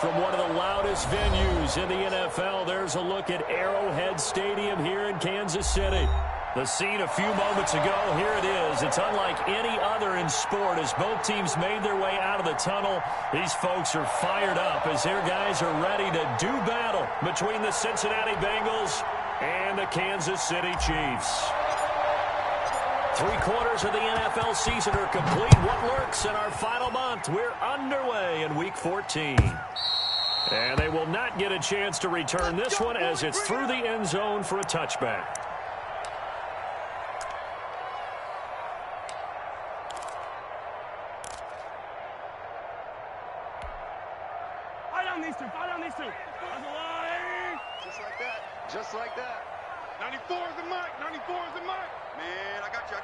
From one of the loudest venues in the NFL, there's a look at Arrowhead Stadium here in Kansas City. The scene a few moments ago, here it is. It's unlike any other in sport as both teams made their way out of the tunnel. These folks are fired up as their guys are ready to do battle between the Cincinnati Bengals and the Kansas City Chiefs. 3/4 of the NFL season are complete. What lurks in our final month? We're underway in Week 14. And they will not get a chance to return this one as it's through the end zone for a touchback. Just like that. Just like that. 94 is the mark. 94 is the mark. Man, I got you.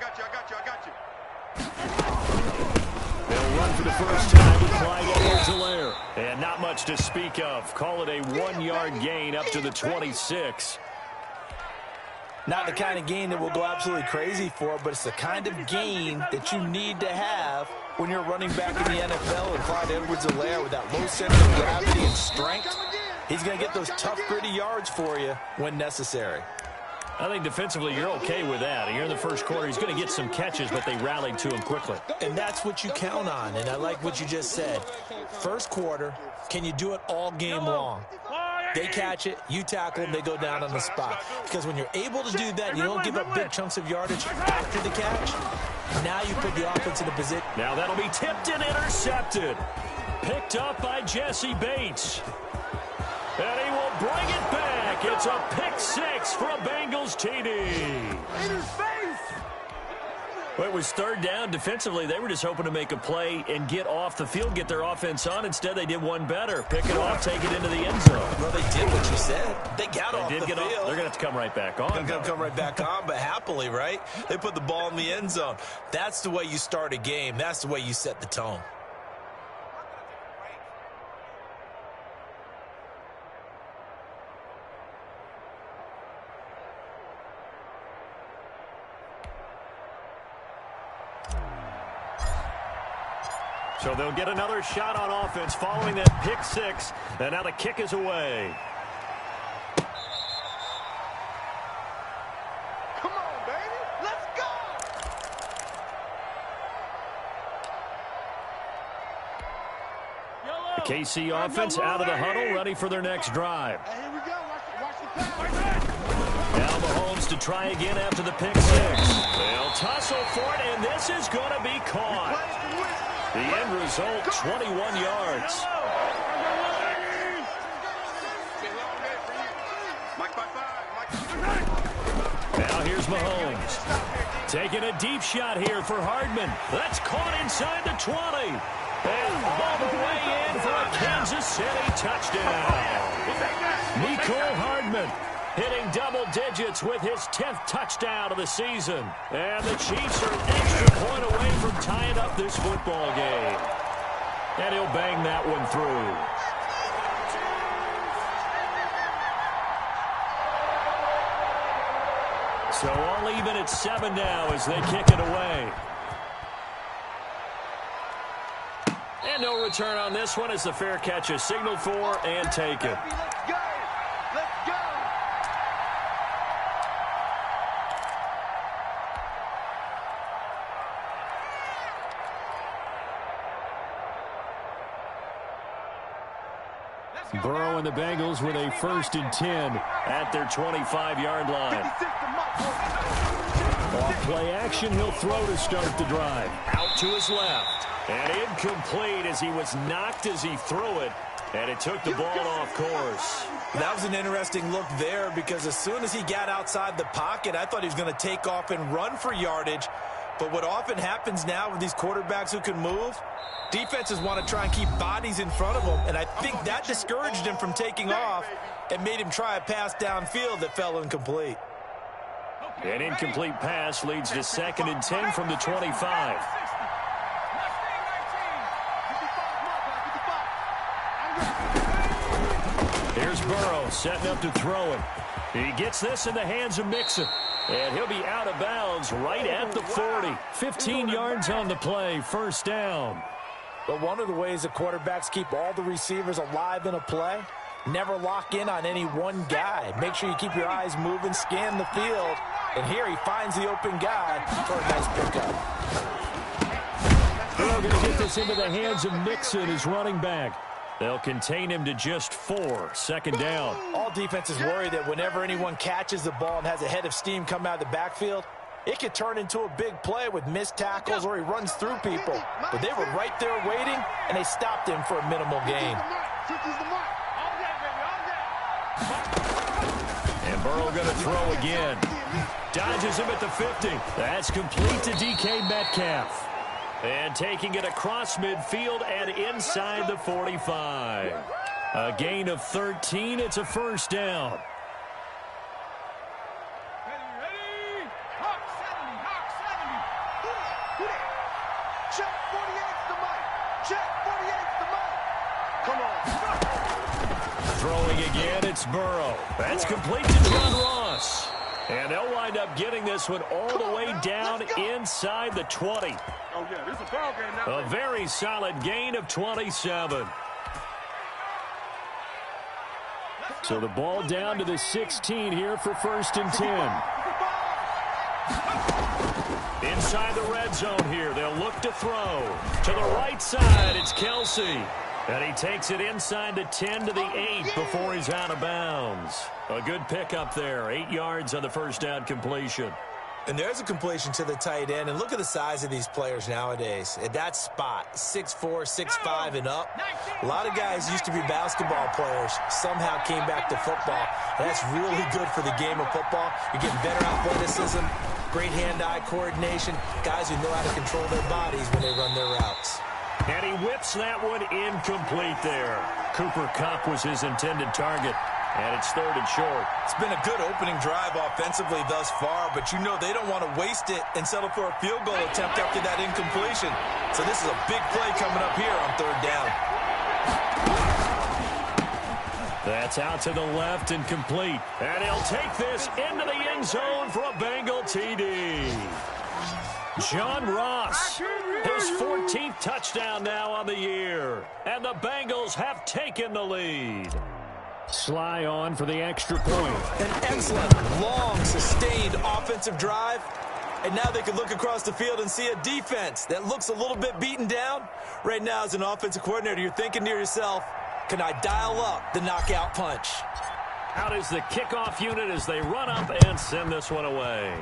They'll run for the first time with Clyde Edwards-Helaire. And not much to speak of. Call it a 1-yard gain up to the 26. Not the kind of gain that we'll go absolutely crazy for, but it's the kind of gain that you need to have when you're running back in the NFL. And Clyde Edwards-Helaire with that low center of gravity and strength, he's going to get those tough, gritty yards for you when necessary. I think defensively you're okay with that. Here in the first quarter, he's going to get some catches, but they rallied to him quickly. And that's what you count on, and I like what you just said. First quarter, can you do it all game long? They catch it, you tackle them, they go down on the spot. Because when you're able to do that, you don't give up big chunks of yardage after the catch. Now you put the offense in a position. Now that'll be tipped and intercepted. Picked up by Jesse Bates. And he will bring it back. It's a pick six for a Bengals TD. Well, it was third down. Defensively, they were just hoping to make a play and get off the field, get their offense on. Instead, they did one better. Pick it off, take it into the end zone. Well, they did what you said. They got off the field. They're going to have to come right back on. They're going to come right back on, but happily, right? They put the ball in the end zone. That's the way you start a game. That's the way you set the tone. So they'll get another shot on offense following that pick six. And now the kick is away. Come on, baby. Let's go. The KC offense out of the huddle, ready for their next drive. Here we go. Watch the pass. Now Mahomes to try again after the pick six. They'll tussle for it, and this is going to be caught. The end result, 21 yards. Now here's Mahomes. Taking a deep shot here for Hardman. That's caught inside the 20. And all the way in for a Kansas City touchdown. Mecole Hardman hitting double digits with his 10th touchdown of the season. And the Chiefs are an extra point away from tying up this football game. And he'll bang that one through. So all even at 7 now as they kick it away. And no return on this one as the fair catch is signaled for and taken. Burrow and the Bengals with a 1st and 10 at their 25-yard line. Off play action, he'll throw to start the drive. Out to his left. And incomplete as he was knocked as he threw it. And it took the ball off course. That was an interesting look there because as soon as he got outside the pocket, I thought he was going to take off and run for yardage. But what often happens now with these quarterbacks who can move, defenses want to try and keep bodies in front of them, and I think that discouraged him from taking off and made him try a pass downfield that fell incomplete. An incomplete pass leads to 2nd and 10 from the 25. Here's Burrow setting up to throw it. He gets this in the hands of Mixon. And he'll be out of bounds right at the 40. 15 yards on the play, 1st down. But one of the ways the quarterbacks keep all the receivers alive in a play, never lock in on any one guy. Make sure you keep your eyes moving, scan the field. And here he finds the open guy for a nice pickup. They're going to get this into the hands of Nixon as running back. They'll contain him to just 4. Second down. All defenses worry that whenever anyone catches the ball and has a head of steam come out of the backfield, it could turn into a big play with missed tackles or he runs through people. But they were right there waiting, and they stopped him for a minimal gain. And Burrow going to throw again. Dodges him at the 50. That's complete to DK Metcalf. And taking it across midfield and inside the 45. A gain of 13. It's a first down. Check 48's the mic. Check 48's the mic. Come on. Throwing again, it's Burrow. That's complete to John Ross. And they'll wind up getting this one all the way down inside the 20. Oh, yeah, this is a ball game now. A very solid gain of 27. So the ball down to the 16 here for 1st and 10. Inside the red zone here, they'll look to throw. To the right side, it's Kelsey. And he takes it inside the 10 to the 8 before he's out of bounds. A good pickup there, 8 yards on the first down completion. And there's a completion to the tight end. And look at the size of these players nowadays. At that spot, 6'4", 6'5", and up. A lot of guys used to be basketball players. Somehow came back to football. And that's really good for the game of football. You're getting better athleticism, great hand-eye coordination, guys who know how to control their bodies when they run their routes. And he whips that one incomplete there. Cooper Kupp was his intended target. And it's 3rd and short. It's been a good opening drive offensively thus far, but you know they don't want to waste it and settle for a field goal attempt after that incompletion. So this is a big play coming up here on 3rd down. That's out to the left and complete. And he'll take this into the end zone for a Bengal TD. John Ross, his 14th touchdown now on the year. And the Bengals have taken the lead. Sly on for the extra point. An excellent, long, sustained offensive drive. And now they can look across the field and see a defense that looks a little bit beaten down. Right now, as an offensive coordinator, you're thinking to yourself, can I dial up the knockout punch? Out is the kickoff unit as they run up and send this one away.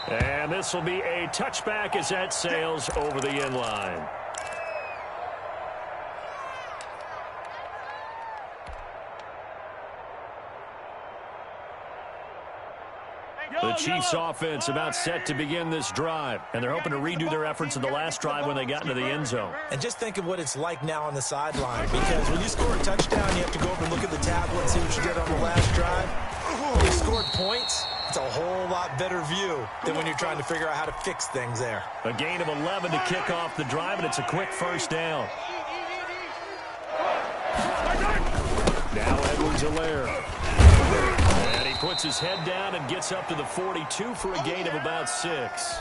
And this will be a touchback as that sails over the end line. The Chiefs offense about set to begin this drive, and they're hoping to redo their efforts in the last drive when they got into the end zone. And just think of what it's like now on the sideline, because when you score a touchdown, you have to go over and look at the tablet and see what you did on the last drive. When you scored points, it's a whole lot better view than when you're trying to figure out how to fix things there. A gain of 11 to kick off the drive, and it's a quick first down. Now Edwards-Helaire. And he puts his head down and gets up to the 42 for a gain of about 6.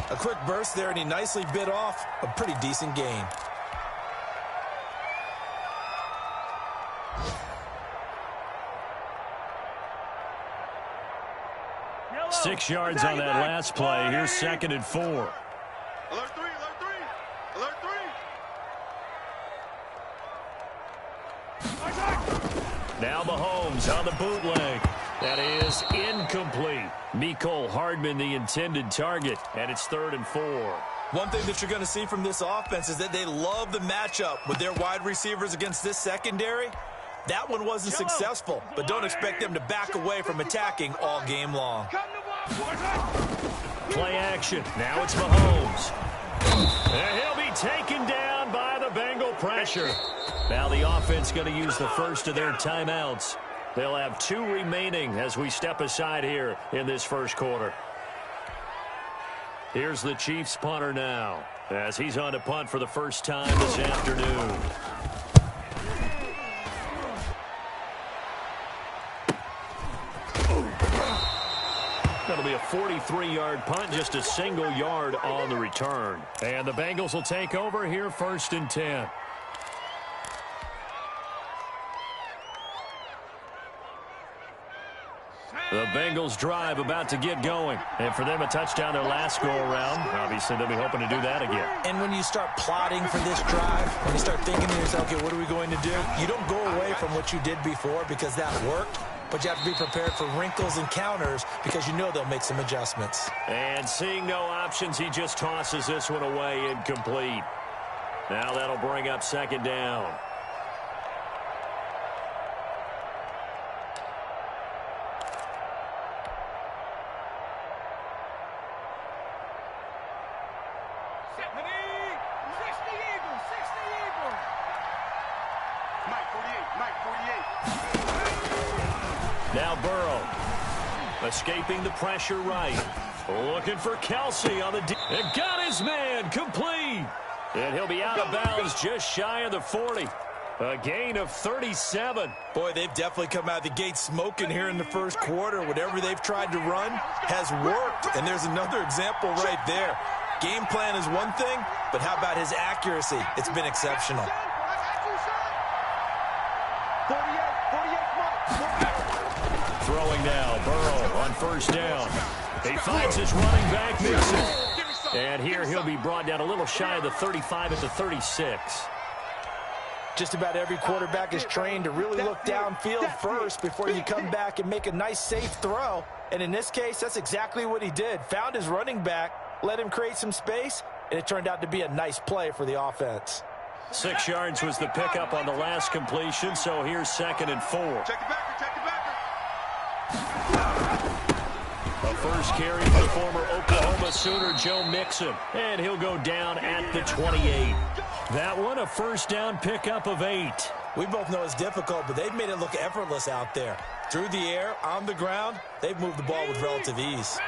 A quick burst there, and he nicely bit off a pretty decent gain. Yellow. 6 yards on that last play. Here's 2nd and 4. Alert 3, alert 3, alert 3. Now Mahomes on the bootleg. That is incomplete. Mecole Hardman, the intended target, and it's 3rd and 4. One thing that you're going to see from this offense is that they love the matchup with their wide receivers against this secondary. That one wasn't successful, but don't expect them to back away from attacking all game long. Play action. Now it's Mahomes. And he'll be taken down by the Bengal pressure. Now the offense going to use the first of their timeouts. They'll have 2 remaining as we step aside here in this first quarter. Here's the Chiefs punter now as he's on to punt for the first time this afternoon. That'll be a 43-yard punt, just a single yard on the return. And the Bengals will take over here, 1st and 10. The Bengals drive about to get going. And for them, a touchdown their last go-around. Obviously, they'll be hoping to do that again. And when you start plotting for this drive, when you start thinking to yourself, okay, what are we going to do? You don't go away from what you did before because that worked. But you have to be prepared for wrinkles and counters because you know they'll make some adjustments. And seeing no options, he just tosses this one away incomplete. Now that'll bring up 2nd down. Now Burrow, escaping the pressure right. Looking for Kelsey on the D. And got his man complete. And he'll be out of bounds just shy of the 40. A gain of 37. Boy, they've definitely come out of the gate smoking here in the first quarter. Whatever they've tried to run has worked. And there's another example right there. Game plan is one thing, but how about his accuracy? It's been exceptional. Throwing now, Burrow on 1st down. He finds his running back, Mixon. And here he'll be brought down a little shy of the 35 at the 36. Just about every quarterback is trained to really look downfield first before you come back and make a nice, safe throw. And in this case, that's exactly what he did. Found his running back, let him create some space, and it turned out to be a nice play for the offense. 6 yards was the pickup on the last completion, so here's 2nd and 4. Check it back, check it back. A first carry for the former Oklahoma Sooner, Joe Mixon. And he'll go down at the 28. That one, a 1st down pickup of 8. We both know it's difficult, but they've made it look effortless out there. Through the air, on the ground, they've moved the ball with relative ease.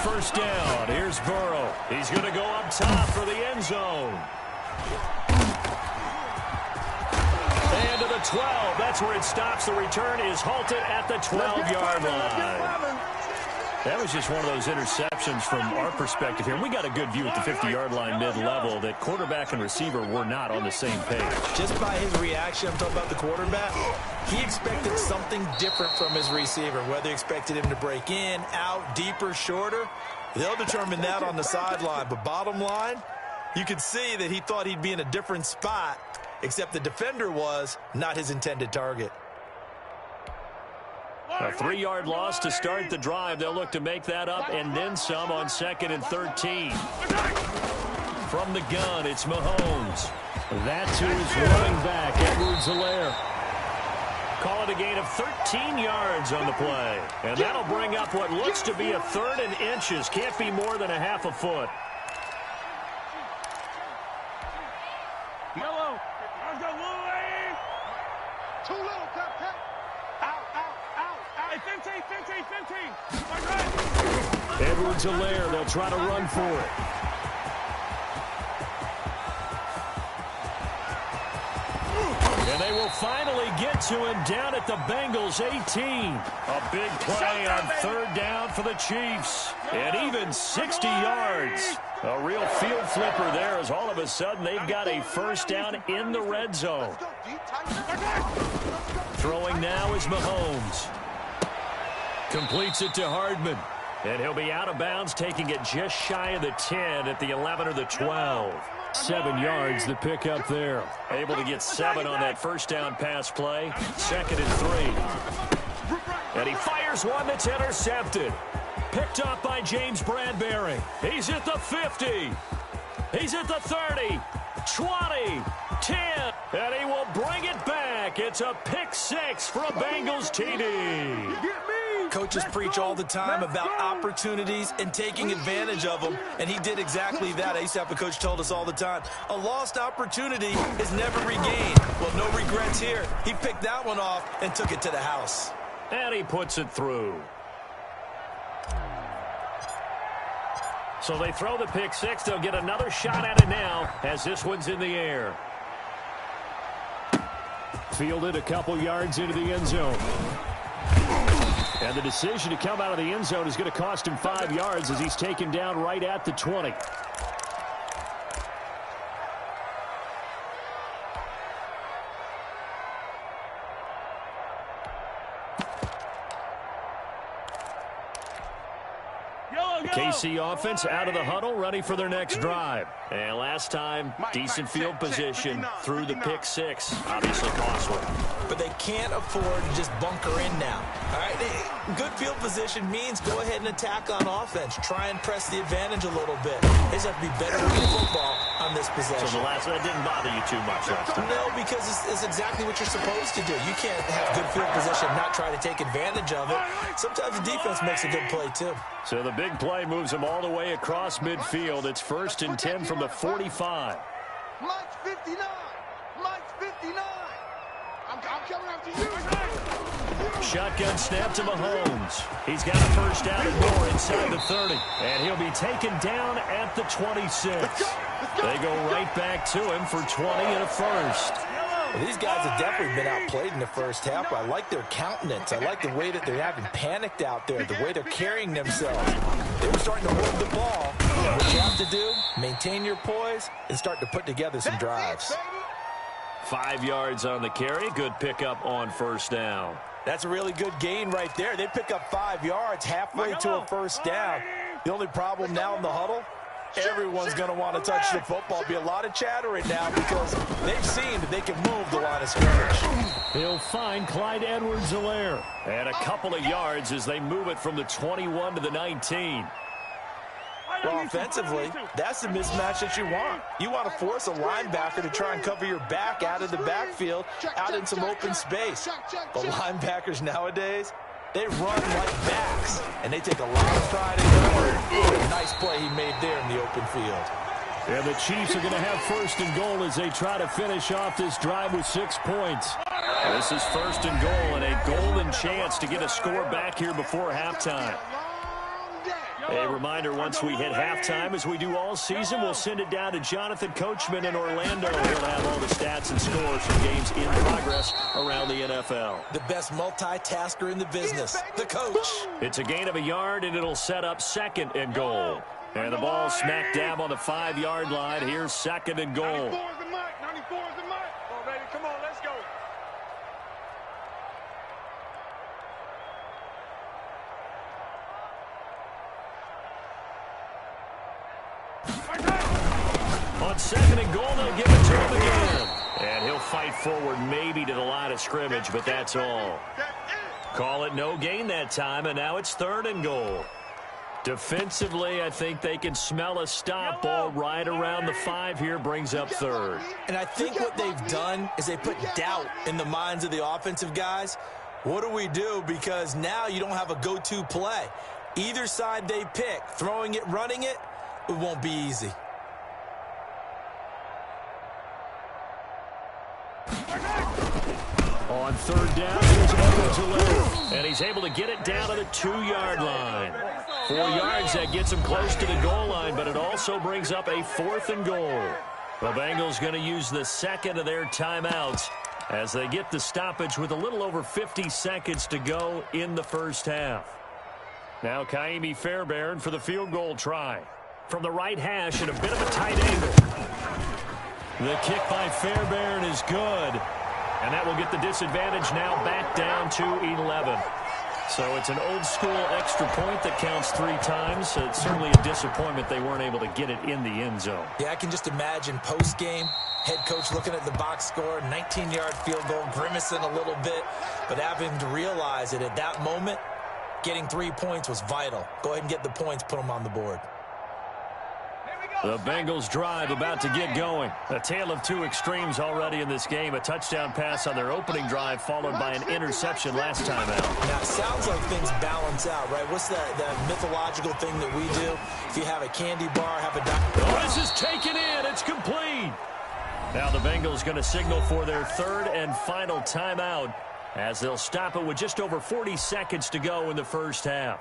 First down, here's Burrow. He's going to go up top for the end zone. And to the 12. That's where it stops. The return is halted at the 12-yard line. That was just one of those interceptions from our perspective here. We got a good view at the 50-yard line mid-level that quarterback and receiver were not on the same page. Just by his reaction, I'm talking about the quarterback, he expected something different from his receiver, whether he expected him to break in, out, deeper, shorter. They'll determine that on the sideline. But bottom line, you could see that he thought he'd be in a different spot, except the defender was not his intended target. A 3-yard loss to start the drive. They'll look to make that up and then some on 2nd and 13. From the gun, it's Mahomes. That's who's running back, Edwards-Helaire. Call it a gain of 13 yards on the play. And that'll bring up what looks to be a 3rd and inches. Can't be more than a half a foot. Yellow. Let's go, Louie. Too little, tap, tap. Out. Hey, 15. Edwards-Helaire, they'll try to run for it. And they will finally get to him down at the Bengals 18. A big play on 3rd down for the Chiefs. And even 60 yards. A real field flipper there as all of a sudden they've got a 1st down in the red zone. Throwing now is Mahomes. Completes it to Hardman. And he'll be out of bounds, taking it just shy of the 10 at the 11 or the 12. 7 yards the pickup there. Able to get 7 on that 1st down pass play. 2nd and 3. And he fires one that's intercepted. Picked up by James Bradbury. He's at the 50. He's at the 30. 20. 10. And he will bring it back. It's a pick 6 for a Bengals TD. Coaches preach all the time about opportunities and taking advantage of them, and he did exactly that. I used to have a coach told us all the time, a lost opportunity is never regained. Well, no regrets here. He picked that one off and took it to the house. And he puts it through. So they throw the pick 6. They'll get another shot at it now as this one's in the air. Fielded a couple yards into the end zone. And the decision to come out of the end zone is going to cost him 5 yards as he's taken down right at the 20. KC offense out of the huddle, ready for their next drive. And last time, decent field position through the pick six. Obviously costly. But they can't afford to just bunker in now. All right, good field position means go ahead and attack on offense. Try and press the advantage a little bit. They just have to be better with the football on this possession. So the last one didn't bother you too much last time? No, because it's exactly what you're supposed to do. You can't have good field position and not try to take advantage of it. Sometimes the defense makes a good play, too. So the big play moves them all the way across midfield. It's 1st and 10 from the 45. Mike's 59. Mike's 59. I'm coming after you. Shotgun snap to Mahomes. He's got a first down and more inside the 30. And he'll be taken down at the 26. They go right back to him for 20 and a first. Well, these guys have definitely been outplayed in the first half. I like their countenance. I like the way that they're having panicked out there, the way they're carrying themselves. They were starting to move the ball. What you have to do, maintain your poise and start to put together some drives. 5 yards on the carry. Good pickup on first down. That's a really good gain right there. They pick up 5 yards halfway to a first down. The only problem now in the huddle, everyone's going to want to touch the football. Be a lot of chattering now because they've seen that they can move the line of scrimmage. He'll find Clyde Edwards-Helaire. And a couple of yards as they move it from the 21 to the 19. Well, offensively, that's the mismatch that you want. You want to force a linebacker to try and cover your back out of the backfield, out in some open space. But linebackers nowadays, they run like backs, and they take a lot of pride in their work. Nice play he made there in the open field. And the Chiefs are going to have 1st and goal as they try to finish off this drive with 6 points. This is 1st and goal and a golden chance to get a score back here before halftime. A reminder, once we hit halftime, as we do all season, we'll send it down to Jonathan Coachman in Orlando. He'll have all the stats and scores from games in progress around the NFL. The best multitasker in the business, the coach. It's a gain of a yard, and it'll set up 2nd and goal. And the ball smack dab on the 5-yard line. Here's 2nd and goal. 94 is the mic. 94 is the mic. Oh, baby, come on, let's go. On 2nd and goal, they'll give it to him again. And he'll fight forward maybe to the line of scrimmage, but that's all. Call it no gain that time, and now it's 3rd and goal. Defensively, I think they can smell a stop ball right around the 5 here, brings up 3rd. And I think what they've done is they put doubt in the minds of the offensive guys. What do we do? Because now you don't have a go-to play. Either side they pick, throwing it, running it, it won't be easy. On 3rd down, here's Edwards-Helaire. And he's able to get it down to the 2-yard line. 4 yards, that gets him close to the goal line, but it also brings up a 4th and goal. The Bengals going to use the 2nd of their timeouts as they get the stoppage with a little over 50 seconds to go in the first half. Now Kaimi Fairbairn for the field goal try. From the right hash at a bit of a tight angle. The kick by Fairbairn is good. And that will get the disadvantage now back down to 11. So it's an old-school extra point that counts 3 times. So it's certainly a disappointment they weren't able to get it in the end zone. Yeah, I can just imagine post-game, head coach looking at the box score, 19-yard field goal, grimacing a little bit, but having to realize that at that moment, getting 3 points was vital. Go ahead and get the points, put them on the board. The Bengals drive about to get going. A tale of 2 extremes already in this game. A touchdown pass on their opening drive followed by an interception last time out. Now, it sounds like things balance out, right? What's that mythological thing that we do? If you have a candy bar, have a... Oh, this is taken in. It's complete. Now the Bengals going to signal for their 3rd and final timeout as they'll stop it with just over 40 seconds to go in the first half.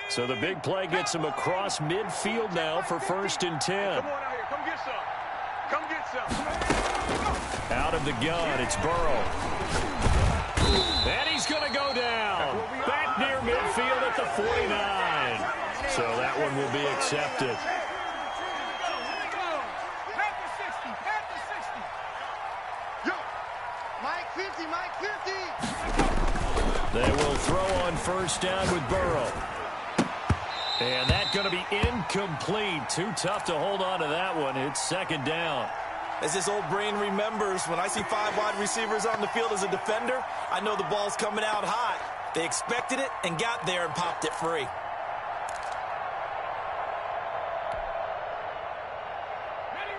So the big play gets him across midfield now for 1st and 10. Come on out here. Come get some. Come get some. Out of the gun, it's Burrow. And he's going to go down. Back near midfield at the 49. So that one will be accepted. Yo, Mike 50, Mike 50. They will throw on first down with Burrow. And that's going to be incomplete. Too tough to hold on to that one. It's second down. As this old brain remembers, when I see 5 wide receivers on the field as a defender, I know the ball's coming out hot. They expected it and got there and popped it free.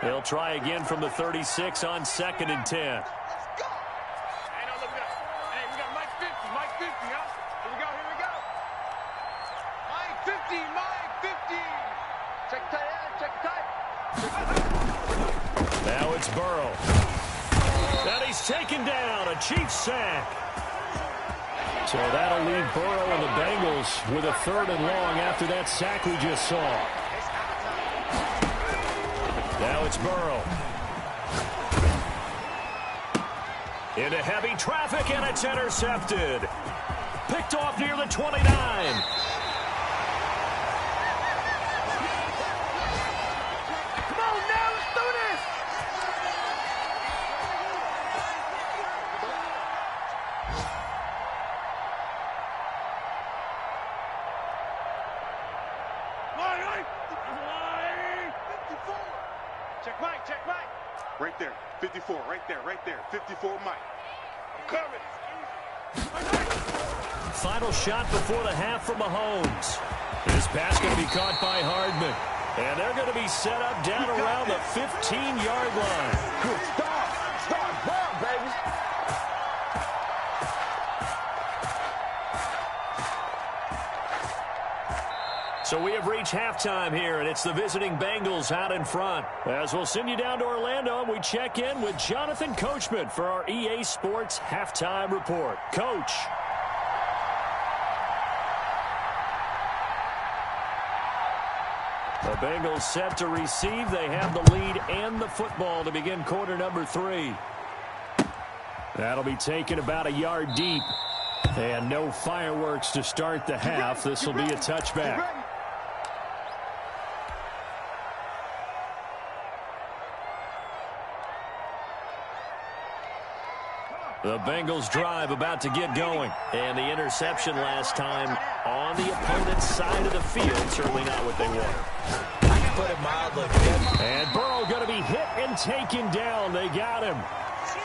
They'll try again from the 36 on 2nd and 10. Let's go. Hey, no, look at that. Hey, we got Mike 50, Mike 50, huh? Here we go, here we go. Mike 50, Mike 50. Check tight end, check tight. Now it's Burrow. And he's taken down, a Chiefs sack. So that'll leave Burrow and the Bengals with a 3rd and long after that sack we just saw. Now it's Burrow. Into heavy traffic, and it's intercepted. Picked off near the 29. Come on now, let's do this. Line, 54. Check Mike, check Mike. Right there, 54, right there, 54 Mike. I'm coming. Final shot before the half from Mahomes. This pass going to be caught by Hardman. And they're going to be set up down around the 15-yard line. Good start. Start ball, baby. So we have reached halftime here, and it's the visiting Bengals out in front. As we'll send you down to Orlando, we check in with Jonathan Coachman for our EA Sports Halftime Report. Coach. The Bengals set to receive. They have the lead and the football to begin quarter number 3. That'll be taken about a yard deep. And no fireworks to start the half. This will be a touchback. The Bengals drive about to get going. And the interception last time on the opponent's side of the field. Certainly not what they wanted. I can put it mildly. And Burrow going to be hit and taken down. They got him.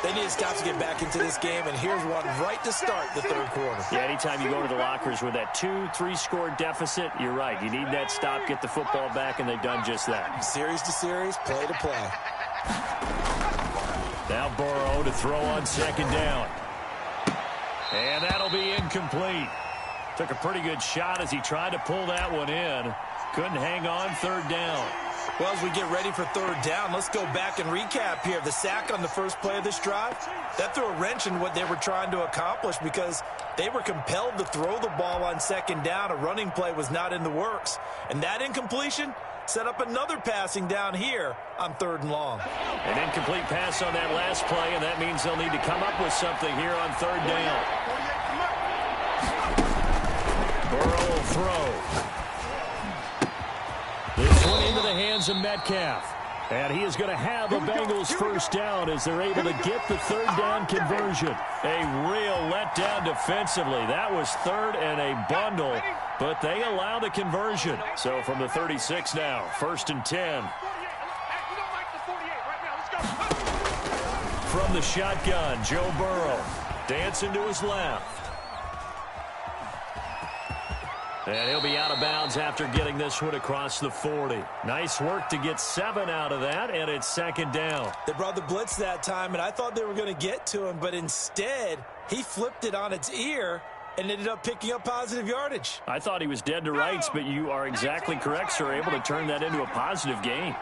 They need to stop to get back into this game, and here's one right to start the 3rd quarter. Yeah, anytime you go to the lockers with that 2-3 score deficit, you're right. You need that stop, get the football back, and they've done just that. Series to series, play to play. Now Burrow to throw on 2nd down. And that'll be incomplete. Took a pretty good shot as he tried to pull that one in. Couldn't hang on 3rd down. Well, as we get ready for 3rd down, let's go back and recap here. The sack on the first play of this drive, that threw a wrench in what they were trying to accomplish because they were compelled to throw the ball on 2nd down. A running play was not in the works. And that incompletion set up another passing down here on 3rd and long. An incomplete pass on that last play, and that means they'll need to come up with something here on 3rd down. Burrow will throw. This one into the hands of Metcalf. And he is going to have a Bengals first down as they're able to get the 3rd down conversion. A real letdown defensively. That was 3rd and a bundle, but they allow the conversion. So from the 36 now, 1st and 10. From the shotgun, Joe Burrow dancing to his left. And he'll be out of bounds after getting this one across the 40. Nice work to get 7 out of that, and it's 2nd down. They brought the blitz that time, and I thought they were going to get to him, but instead, he flipped it on its ear and ended up picking up positive yardage. I thought he was dead to rights, but you are exactly correct, sir, able to turn that into a positive gain.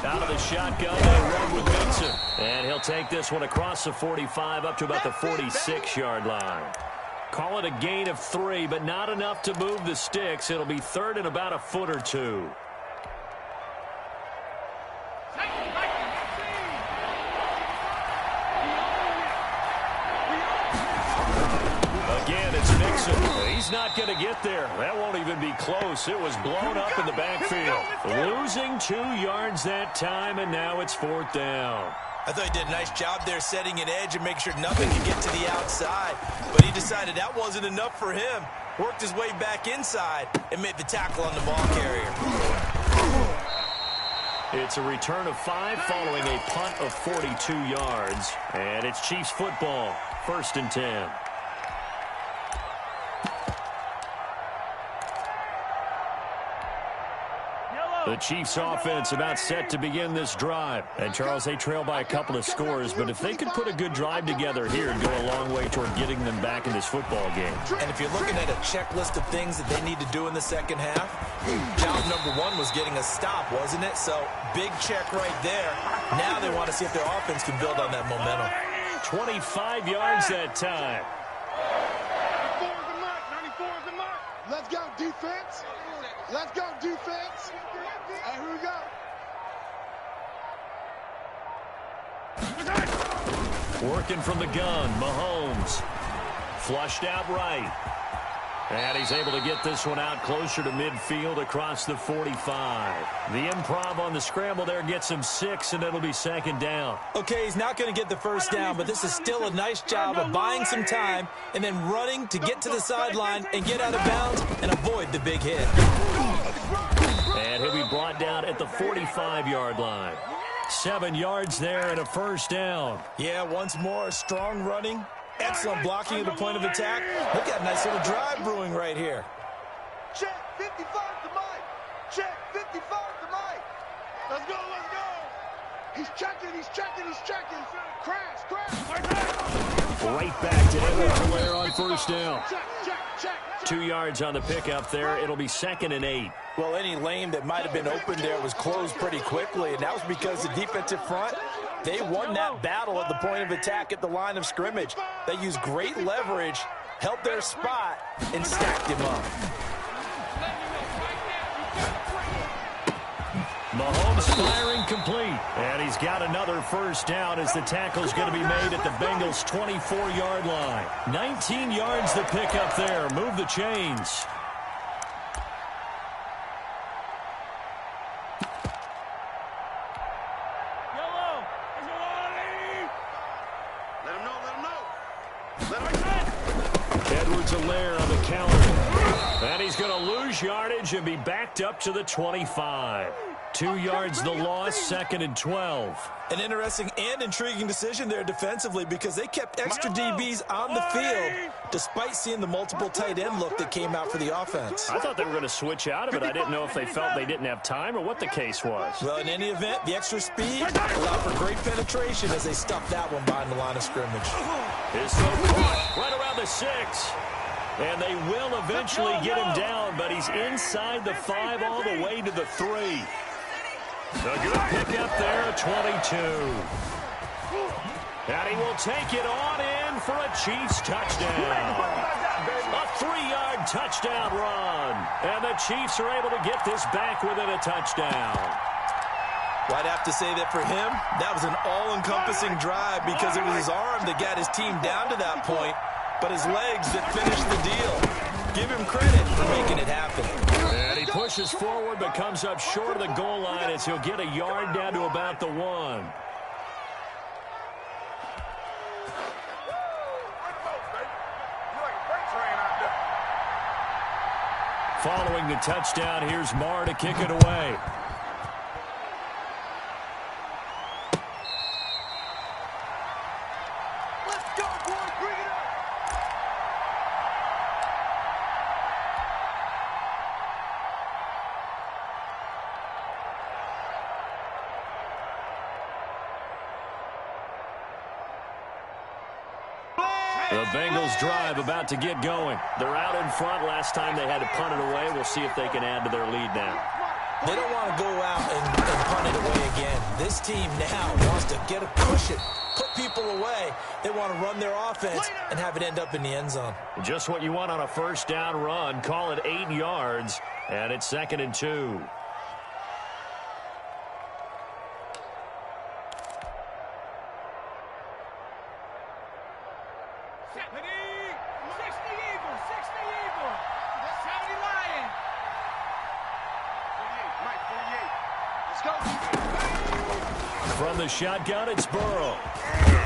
Out of the shotgun, they run with Mixon. And he'll take this one across the 45 up to about the 46-yard line. Call it a gain of 3, but not enough to move the sticks. It'll be third and about a foot or two. Again, it's Mixon. He's not going to get there. That won't even be close. It was blown up in the backfield. Losing 2 yards that time, and now it's 4th down. I thought he did a nice job there setting an edge and make sure nothing could get to the outside. But he decided that wasn't enough for him. Worked his way back inside and made the tackle on the ball carrier. It's a return of 5 following a punt of 42 yards. And it's Chiefs football, 1st and 10. The Chiefs offense about set to begin this drive. And, Charles, they trail by a couple of scores, but if they could put a good drive together here and go a long way toward getting them back in this football game. And if you're looking at a checklist of things that they need to do in the second half, job number 1 was getting a stop, wasn't it? So, big check right there. Now they want to see if their offense can build on that momentum. 25 yards that time. 94 is the mark. 94 is the mark. Let's go, defense. Let's go, defense. Hey, here we go. Working from the gun, Mahomes. Flushed out right. And he's able to get this one out closer to midfield across the 45. The improv on the scramble there gets him 6, and it'll be 2nd down. Okay, he's not going to get the first down, but this is still a nice job of buying some time and then running to get to the sideline and get out of bounds and avoid the big hit. And he'll be brought down at the 45-yard line. 7 yards there and a 1st down. Yeah, once more, strong running. Excellent blocking at the point of attack. Look at a nice little drive brewing right here. Check 55 to Mike. Check 55 to Mike. Let's go, let's go. He's checking, he's checking, he's checking. Crash, crash. Right back to Edwards-Helaire on 1st down. Check, check, check. 2 yards on the pickup there. It'll be 2nd and 8. Well, any lane that might have been open there was closed pretty quickly, and that was because the defensive front, they won that battle at the point of attack at the line of scrimmage. They used great leverage, held their spot, and stacked him up. Mahomes firing complete. And he's got another 1st down as the tackle's going to be made at the Bengals' 24-yard line. 19 yards the pickup there. Move the chains. Edwards-Helaire on the counter. And he's going to lose yardage and be backed up to the 25. 2 yards the loss, 2nd and 12. An interesting and intriguing decision there defensively because they kept extra DBs on the field despite seeing the multiple tight end look that came out for the offense. I thought they were going to switch out of it. I didn't know if they felt they didn't have time or what the case was. Well, in any event, the extra speed allowed for great penetration as they stuffed that one behind the line of scrimmage. His throw caught right around the 6. And they will eventually get him down, but he's inside the 5 all the way to the 3. A good pickup there, 22. And he will take it on in for a Chiefs touchdown. A 3-yard touchdown run. And the Chiefs are able to get this back within a touchdown. Well, I'd have to say that for him, that was an all-encompassing drive because it was his arm that got his team down to that point, but his legs that finished the deal. Give him credit for making it happen. And he pushes forward but comes up short of the goal line as he'll get a yard down to about the 1. Following the touchdown, here's Marr to kick it away. Let's go, boys. Bring it up. The Bengals drive about to get going. They're out in front. Last time they had to punt it away. We'll see if they can add to their lead now. They don't want to go out and punt it away again. This team now wants to get a cushion, put people away. They want to run their offense and have it end up in the end zone. Just what you want on a first down run. Call it 8 yards, and it's 2nd and 2. From the shotgun, it's Burrow.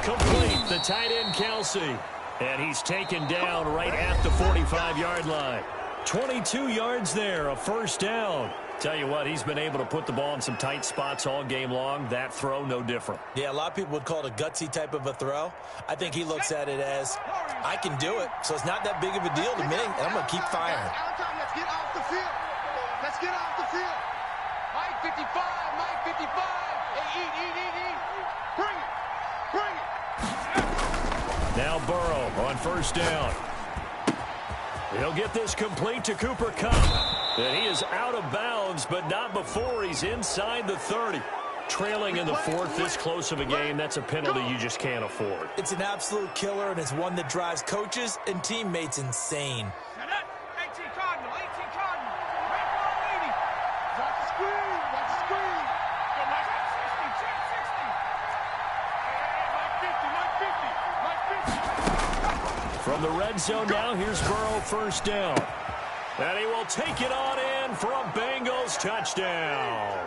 Complete, the tight end, Kelsey. And he's taken down right at the 45-yard line. 22 yards there, a first down. Tell you what, he's been able to put the ball in some tight spots all game long. That throw, no different. Yeah, a lot of people would call it a gutsy type of a throw. I think he looks at it as, I can do it, so it's not that big of a deal to me, and I'm going to keep firing. Let's get off the field. Let's get off the field. Mike 55, Mike 55. Hey, eat. Bring it. Now Burrow on first down. He'll get this complete to Cooper Kupp. And he is out of bounds, but not before he's inside the 30. Trailing in the 4th, this close of a game, that's a penalty you just can't afford. It's an absolute killer, and it's one that drives coaches and teammates insane. 18 Cardinal. Red ball 80. Watch the screen. Check 60. Mike 50. From the red zone now, here's Burrow first down. And he will take it on in for a Bengals touchdown.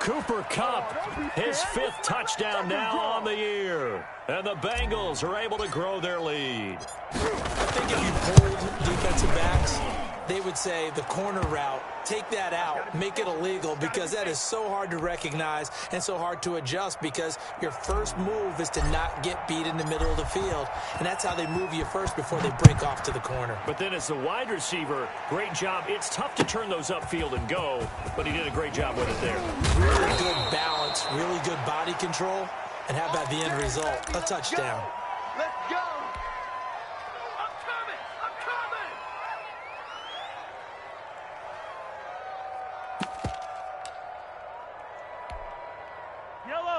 Cooper Kupp, his 5th touchdown now on the year. And the Bengals are able to grow their lead. I think if you pulled defensive backs, they would say the corner route, take that out, make it illegal, because that is so hard to recognize and so hard to adjust, because your first move is to not get beat in the middle of the field. And that's how they move you first before they break off to the corner. But then as the wide receiver, great job. It's tough to turn those upfield and go, but he did a great job with it there. Really good balance, really good body control. And how about the end result? A touchdown. Let's go.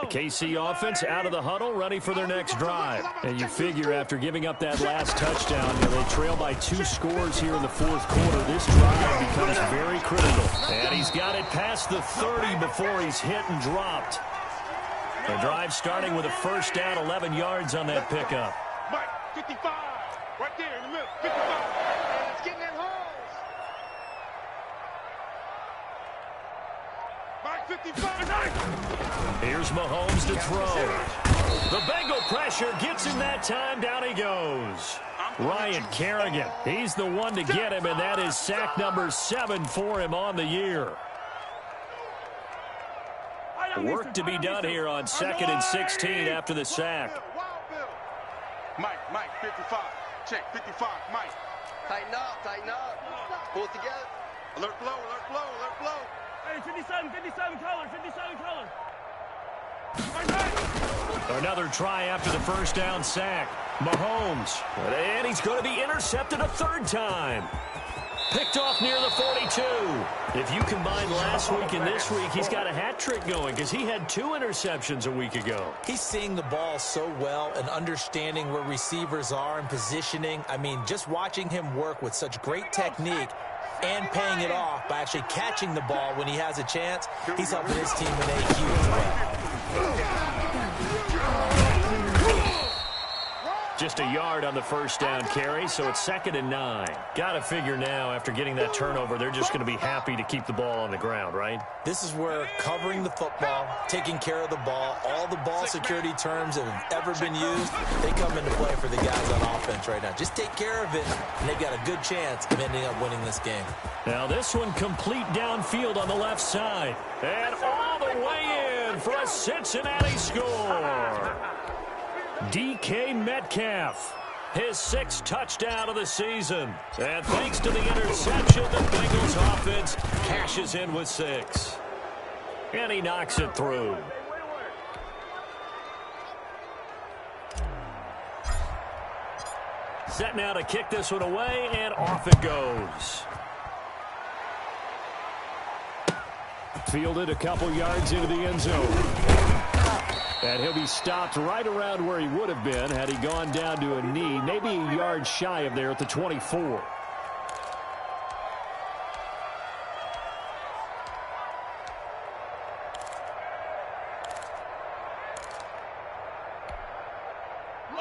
The KC offense out of the huddle, ready for their next drive. And you figure after giving up that last touchdown, they trail by 2 scores here in the 4th quarter. This drive becomes very critical. And he's got it past the 30 before he's hit and dropped. The drive starting with a first down, 11 yards on that pickup. Mike 55, right there in the middle. 55. And it's getting in holes. Mike 55. Here's Mahomes to throw. The Bengal pressure gets him that time. Down he goes. Ryan Kerrigan, he's the one to get him, and that is sack number 7 for him on the year. Work to be done here on 2nd and 16 after the sack. Mike 55. Check 55, Mike. Tighten up. Pull it together. Alert blow. Hey, 57 color. Another try after the first down sack. Mahomes. And he's going to be intercepted a 3rd time. Picked off near the 42. If you combine last week and this week, he's got a hat trick going because he had 2 interceptions a week ago. He's seeing the ball so well and understanding where receivers are and positioning. I mean, just watching him work with such great technique and paying it off by actually catching the ball when he has a chance, he's helping his team in a huge way. Just a yard on the first down carry, so it's 2nd and 9. Got to figure now, after getting that turnover, they're just going to be happy to keep the ball on the ground, right? This is where covering the football, taking care of the ball, all the ball security terms that have ever been used, they come into play for the guys on offense right now. Just take care of it, and they've got a good chance of ending up winning this game. Now this one complete downfield on the left side. And all the way in for a Cincinnati score. DK Metcalf, his 6th touchdown of the season. And thanks to the interception, the Bengals offense cashes in with 6. And he knocks it through. Set now to kick this one away, and off it goes. Fielded a couple yards into the end zone. And he'll be stopped right around where he would have been had he gone down to a knee, maybe a yard shy of there at the 24.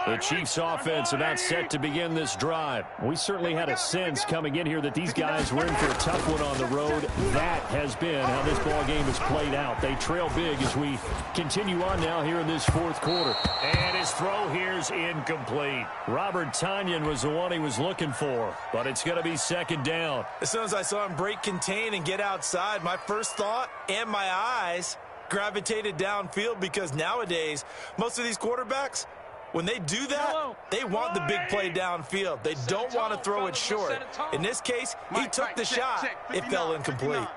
The Chiefs offense about set to begin this drive. We certainly had a sense coming in here that these guys were in for a tough one on the road. That has been how this ball game has played out. They trail big as we continue on now here in this fourth quarter. And his throw here's incomplete. Robert Tonyan was the one he was looking for, but it's going to be second down. As soon as I saw him break contain and get outside, my first thought and my eyes gravitated downfield, because nowadays most of these quarterbacks, when they do that, they want the big play downfield. They don't want to throw it short. In this case, he took the shot. It fell incomplete.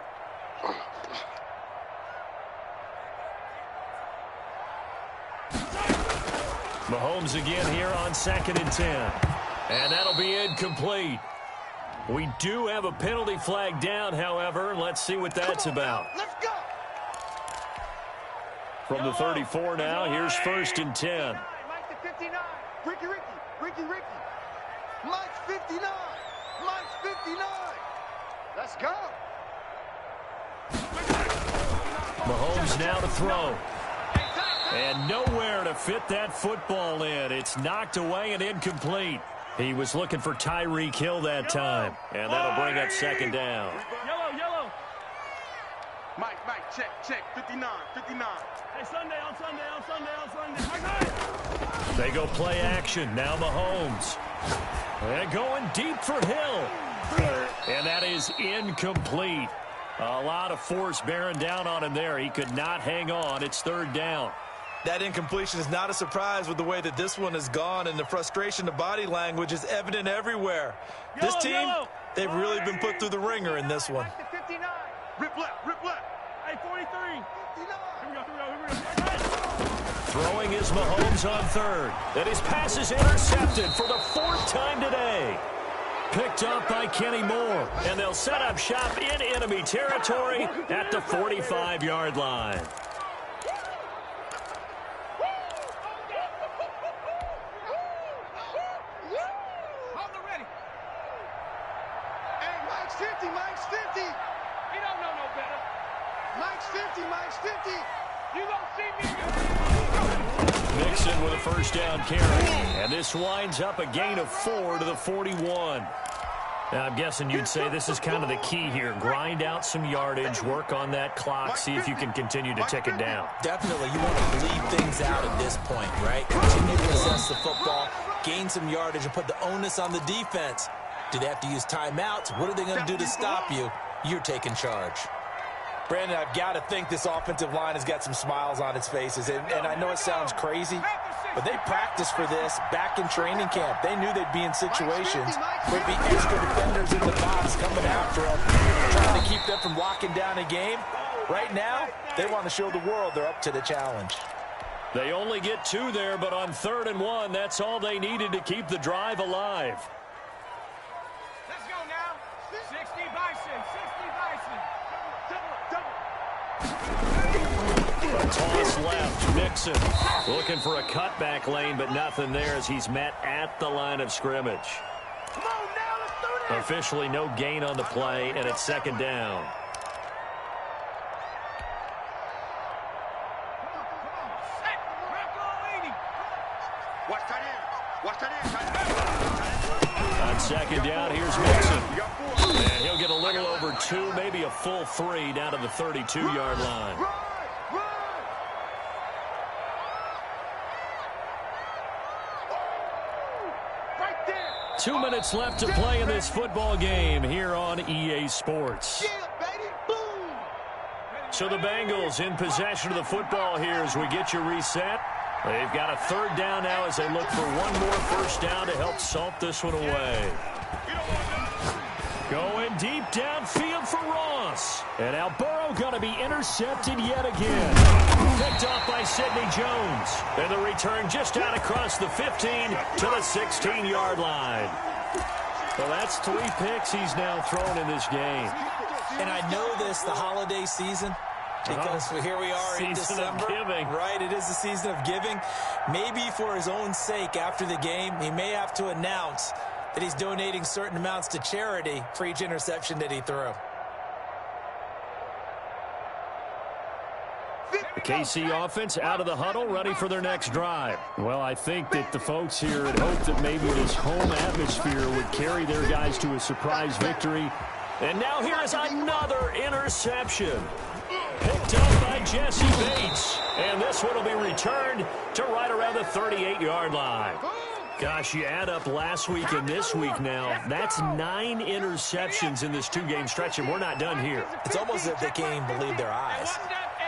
Mahomes again here on 2nd and 10. And that'll be incomplete. We do have a penalty flag down, however. Let's see what that's about. Let's go. From the 34 now, here's 1st and 10. 59. Ricky. Mike's 59. Mike's 59. Let's go. Mahomes now to throw. And nowhere to fit that football in. It's knocked away and incomplete. He was looking for Tyreek Hill that time. And that'll bring up 2nd down. Yellow. Mike, check. 59. Hey, Sunday. They go play action. Now Mahomes. And going deep for Hill. And that is incomplete. A lot of force bearing down on him there. He could not hang on. It's 3rd down. That incompletion is not a surprise with the way that this one has gone, and the frustration, the body language is evident everywhere. This team, they've really been put through the ringer in this one. 59. Rip left. Hey, 43. 59. Here we go. Throwing is Mahomes on 3rd. And his pass is intercepted for the 4th time today. Picked up by Kenny Moore. And they'll set up shop in enemy territory at the 45-yard line. Mike's 50. He don't know no better. Mike's 50. You don't see me. Mixon with a 1st down carry. And this winds up a gain of 4 to the 41. Now, I'm guessing you'd say this is kind of the key here. Grind out some yardage, work on that clock, see if you can continue to tick it down. Definitely, you want to bleed things out at this point, right? Continue to possess the football, gain some yardage, and put the onus on the defense. Do they have to use timeouts? What are they going to do to stop you? You're taking charge. Brandon, I've got to think this offensive line has got some smiles on its faces. And I know it sounds crazy, but they practiced for this back in training camp. They knew they'd be in situations where there'd be extra defenders in the box coming after them, trying to keep them from locking down a game. Right now, they want to show the world they're up to the challenge. They only get 2 there, but on 3rd and 1, that's all they needed to keep the drive alive. Let's go now. 60 Bison. A toss left. Mixon looking for a cutback lane, but nothing there as he's met at the line of scrimmage. Come on now, let's do this. Officially no gain on the play, and it's 2nd down. Watch that On 2nd down, here's Mixon. And he'll get a little over 2, maybe a full 3 down to the 32-yard line. 2 minutes left to play in this football game here on EA Sports. So the Bengals in possession of the football here as we get you reset. They've got a 3rd down now as they look for one more 1st down to help salt this one away. Going deep downfield for Ross. And now Burrow going to be intercepted yet again. Picked off by Sidney Jones. And the return just out across the 15 to the 16-yard line. Well, that's 3 picks he's now thrown in this game. And I know this, the holiday season, because here we are in Season December. of giving. Right, it is the season of giving. Maybe for his own sake after the game, he may have to announce that he's donating certain amounts to charity for each interception that he threw. The KC offense out of the huddle, ready for their next drive. Well, I think that the folks here had hoped that maybe this home atmosphere would carry their guys to a surprise victory. And now here is another interception. Picked up by Jesse Bates. And this one will be returned to right around the 38-yard line. Gosh, you add up last week and this week now, that's 9 interceptions in this 2-game stretch, and we're not done here. It's almost as if they can't even believe their eyes.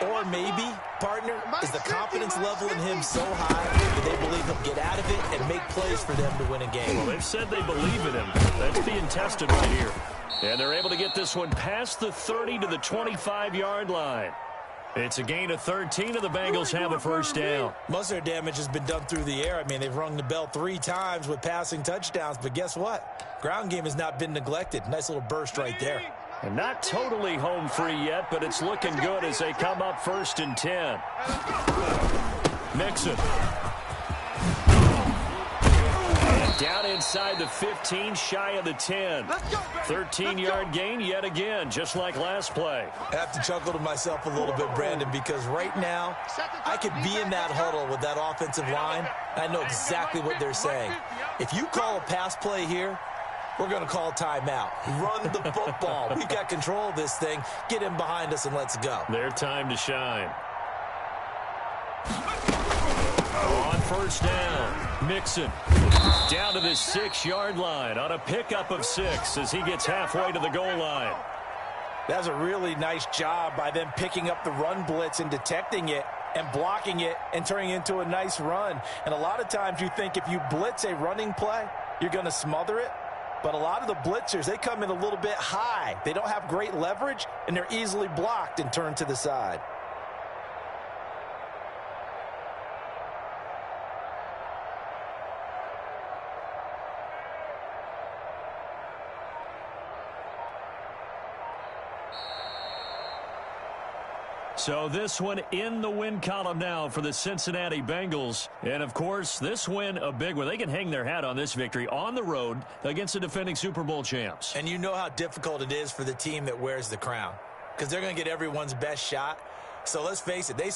Or maybe, partner, is the confidence level in him so high that they believe he'll get out of it and make plays for them to win a game. Well, they've said they believe in him. That's being tested right here. And they're able to get this one past the 30 to the 25-yard line. It's a gain of 13, and the Bengals have a first down. Most of their damage has been done through the air. I mean, they've rung the bell 3 times with passing touchdowns, but guess what? Ground game has not been neglected. Nice little burst right there. And not totally home free yet, but it's looking good as they come up 1st and 10. Mixon. And down inside the 15, shy of the 10. 13-yard gain yet again, just like last play. I have to chuckle to myself a little bit, Brandon, because right now I could be in that huddle with that offensive line. I know exactly what they're saying. If you call a pass play here, we're going to call timeout. Run the football. We've got control of this thing. Get him behind us and let's go. Their time to shine. On first down, Mixon down to the 6-yard line on a pickup of 6 as he gets halfway to the goal line. That was a really nice job by them picking up the run blitz and detecting it and blocking it and turning it into a nice run. And a lot of times you think if you blitz a running play, you're going to smother it. But a lot of the blitzers, they come in a little bit high. They don't have great leverage, and they're easily blocked and turned to the side. So this one in the win column now for the Cincinnati Bengals. And, of course, this win a big one. They can hang their hat on this victory on the road against the defending Super Bowl champs. And you know how difficult it is for the team that wears the crown because they're going to get everyone's best shot. So let's face it, they